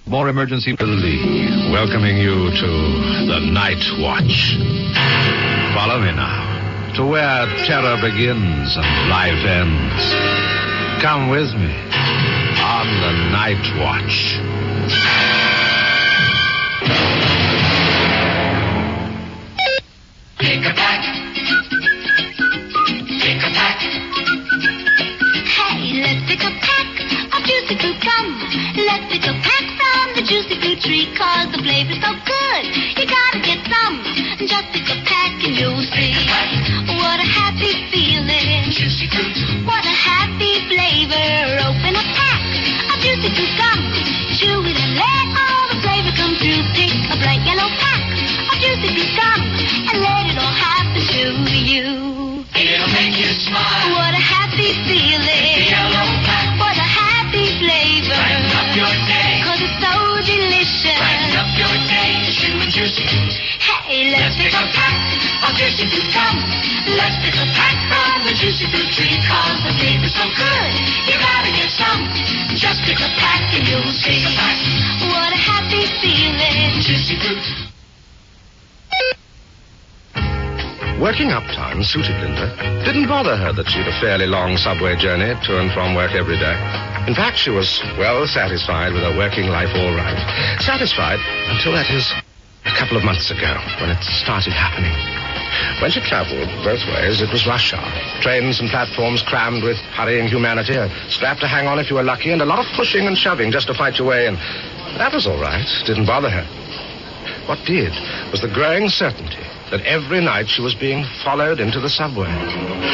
More emergency. Lee, welcoming you to the Nightwatch. Follow me now to where terror begins and life ends. Come with me on the Nightwatch. Pick a pack. Pick a pack. Hey, let's pick a pack of juicy fruit gum. Let's pick a pack from the juicy fruit tree, 'cause the flavor's so good. You gotta get some. Just pick a pack and you'll see what a happy feeling. Juicy fruit. What a happy flavor. Open a pack of juicy fruit gum. Chew it and let all the flavor come through. Pick a bright yellow pack of juicy fruit gum and let it all happen to you. It'll make you smile. What a happy feeling. The yellow pack. What a happy flavor. Brighten up your day. 'Cause it's so delicious. Brighten up your day. Chewing juicy fruit. Hey, let's pick a pack of juicy fruit gum. Let's pick a pack from the juicy fruit tree, 'cause the flavor's so good. You gotta get some. Just pick a pack and you'll see. What a happy feeling. Juicy fruit. Working uptown suited Linda. Didn't bother her that she'd a fairly long subway journey to and from work every day. In fact, she was well satisfied with her working life all right. Satisfied until, that is, a couple of months ago, when it started happening. When she traveled both ways, it was rush hour. Trains and platforms crammed with hurrying humanity, a strap to hang on if you were lucky, and a lot of pushing and shoving just to fight your way in. That was all right. Didn't bother her. What did was the growing certainty that every night she was being followed into the subway.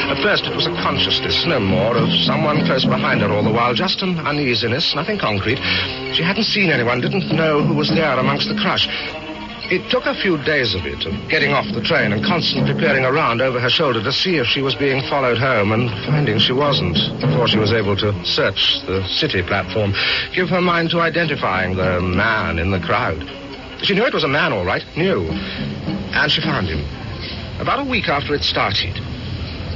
At first it was a consciousness, no more, of someone close behind her all the while, just an uneasiness, nothing concrete. She hadn't seen anyone, didn't know who was there amongst the crush. It took a few days of it, of getting off the train and constantly peering around over her shoulder to see if she was being followed home, and finding she wasn't, before she was able to search the city platform, give her mind to identifying the man in the crowd. She knew it was a man, all right, knew. And she found him. About a week after it started.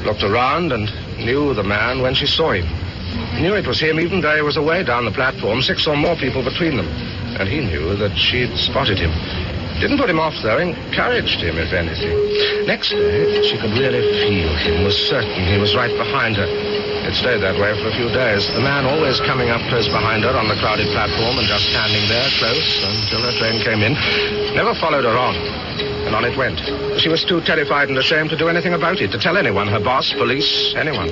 Looked around and knew the man when she saw him. Knew it was him even though he was away down the platform, 6 or more people between them. And he knew that she'd spotted him. Didn't put him off, though, encouraged him, if anything. Next day, she could really feel him, was certain he was right behind her. It stayed that way for a few days. The man always coming up close behind her on the crowded platform and just standing there close until her train came in. Never followed her on. And on it went. She was too terrified and ashamed to do anything about it, to tell anyone, her boss, police, anyone.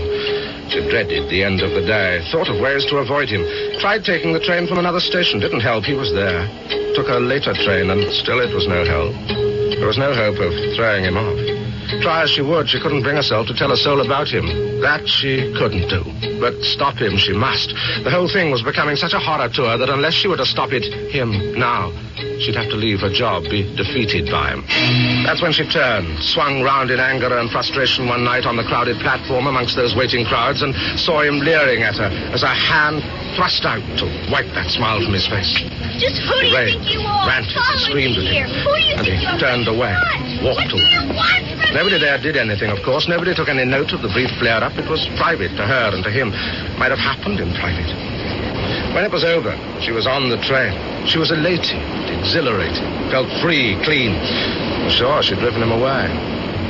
She dreaded the end of the day, thought of ways to avoid him. Tried taking the train from another station, didn't help, he was there. Took a later train, and still it was no help. There was no hope of throwing him off. Try as she would, she couldn't bring herself to tell a soul about him. That she couldn't do. But stop him she must. The whole thing was becoming such a horror to her that unless she were to stop it, him, now, she'd have to leave her job, be defeated by him. That's when she turned, swung round in anger and frustration one night on the crowded platform amongst those waiting crowds, and saw him leering at her as her hand thrust out to wipe that smile from his face. Just who do you think you are? Ranted, screamed at him, Who do you and think he you're turned away, walked What do you want from Nobody there did anything, of course. Nobody took any note of the brief flare-up. It was private to her and to him. Might have happened in private. When it was over, she was on the train. She was elated, exhilarated, felt free, clean. Sure, she'd driven him away.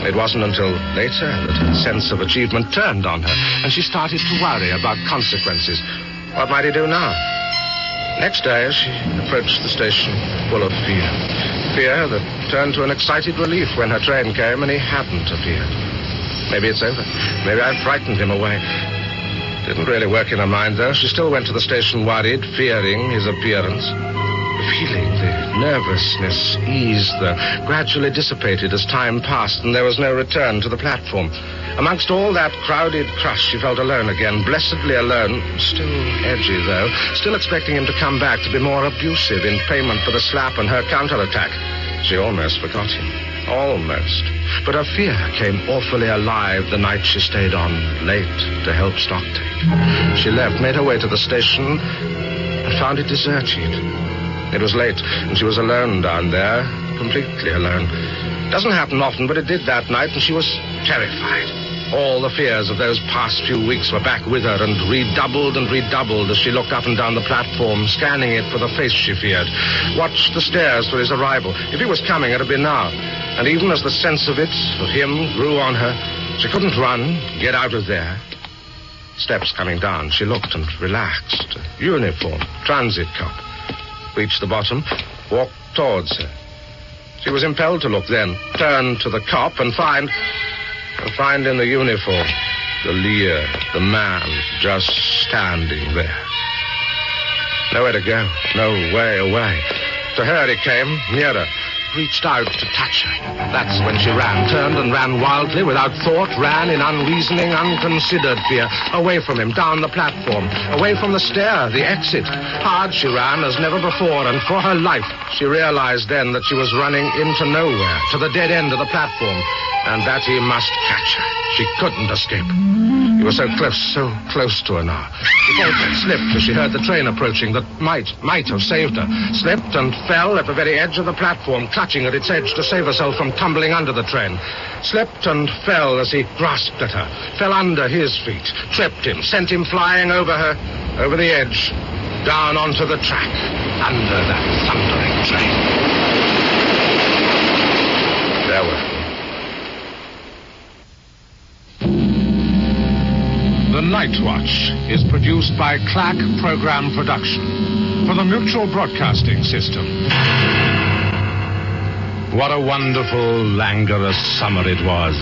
It wasn't until later that a sense of achievement turned on her, and she started to worry about consequences. What might he do now? Next day, she approached the station full of fear. Fear that turned to an excited relief when her train came and he hadn't appeared. Maybe it's over. Maybe I've frightened him away. Didn't really work in her mind, though. She still went to the station worried, fearing his appearance. The feeling, the nervousness eased, though, gradually dissipated as time passed, and there was no return to the platform. Amongst all that crowded crush, she felt alone again, blessedly alone, still edgy, though, still expecting him to come back to be more abusive in payment for the slap and her counterattack. She almost forgot him. Almost. But her fear came awfully alive the night she stayed on late to help stocktake. She left, made her way to the station, and found it deserted. It was late, and she was alone down there, completely alone. Doesn't happen often, but it did that night, and she was terrified. All the fears of those past few weeks were back with her and redoubled as she looked up and down the platform, scanning it for the face she feared. Watched the stairs for his arrival. If he was coming, it would be now. And even as the sense of it, of him, grew on her, she couldn't run, get out of there. Steps coming down. She looked and relaxed. Uniform, transit cop. Reached the bottom, walked towards her. She was impelled to look then, turn to the cop and find in the uniform the leer, the man just standing there. Nowhere to go, no way away. To her it came, nearer, reached out to touch her. That's when she ran, turned and ran wildly, without thought, ran in unreasoning, unconsidered fear, away from him, down the platform, away from the stair, the exit. Hard she ran as never before, and for her life, she realized then that she was running into nowhere, to the dead end of the platform, and that he must catch her. She couldn't escape. He was so close to her now. She faltered, slipped as she heard the train approaching that might have saved her. Slipped and fell at the very edge of the platform, clutching at its edge to save herself from tumbling under the train. Slipped and fell as he grasped at her, fell under his feet, tripped him, sent him flying over her, over the edge, down onto the track, under that thundering train. There were. The Nightwatch is produced by Clack Program Production for the Mutual Broadcasting System. What a wonderful, languorous summer it was.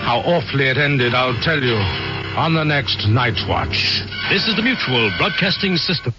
How awfully it ended, I'll tell you, on the next Nightwatch. This is the Mutual Broadcasting System.